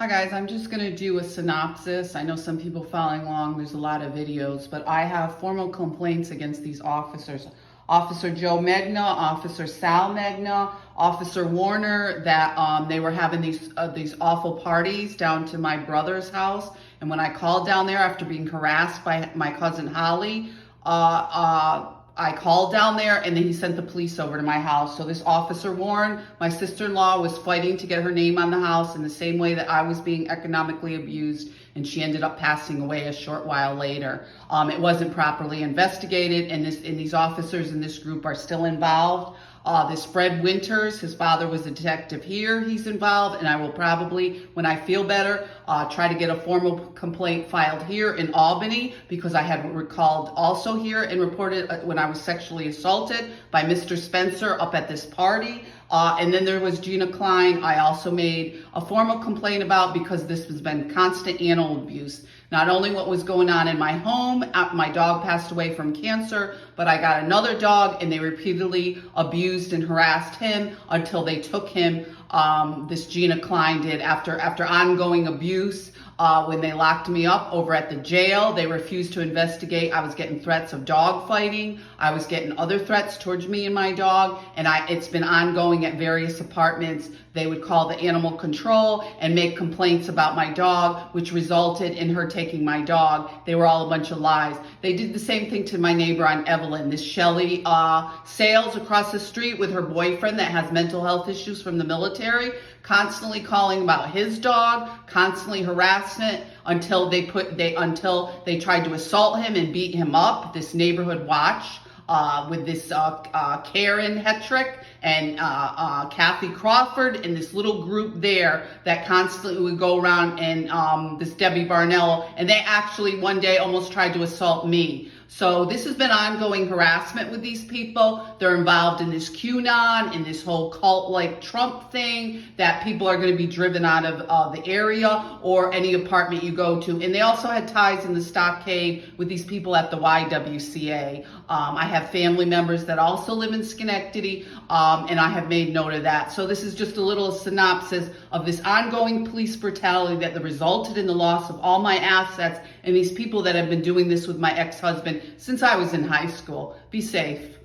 Hi guys, I'm just going to do a synopsis. I know some people following along, there's a lot of videos, but I have formal complaints against these officers. Officer Joe Megna, Officer Sal Megna, Officer Warner, that they were having these awful parties down to my brother's house. And when I called down there after being harassed by my cousin Holly, I called down there and then he sent the police over to my house. So this Officer Warren, my sister-in-law, was fighting to get her name on the house in the same way that I was being economically abused, and she ended up passing away a short while later. It wasn't properly investigated, and these officers in this group are still involved. This Fred Winters, his father was a detective here, he's involved, and I will probably, when I feel better, try to get a formal complaint filed here in Albany, because I had recalled also here and reported when I was sexually assaulted by Mr. Spencer up at this party. And then there was Gina Klein. I also made a formal complaint about, because this has been constant animal abuse. Not only what was going on in my home, my dog passed away from cancer, but I got another dog and they repeatedly abused and harassed him until they took him. This Gina Klein did after ongoing abuse. When they locked me up over at the jail, they refused to investigate. I was getting threats of dog fighting. I was getting other threats towards me and my dog, and it's been ongoing at various apartments. They would call the animal control and make complaints about my dog, which resulted in her taking my dog. They were all a bunch of lies. They did the same thing to my neighbor on Evelyn, this Shelly Sales across the street with her boyfriend that has mental health issues from the military, constantly calling about his dog, constantly harassment until they tried to assault him and beat him up. This neighborhood watch with this Karen Hetrick and Kathy Crawford and this little group there that constantly would go around, and this Debbie Barnell, and they actually one day almost tried to assault me. So this has been ongoing harassment with these people. They're involved in this QAnon and this whole cult-like Trump thing that people are going to be driven out of the area or any apartment you go to. And they also had ties in the stockade with these people at the YWCA. I have family members that also live in Schenectady, and I have made note of that. So this is just a little synopsis of this ongoing police brutality that resulted in the loss of all my assets, and these people that have been doing this with my ex-husband since I was in high school. Be safe.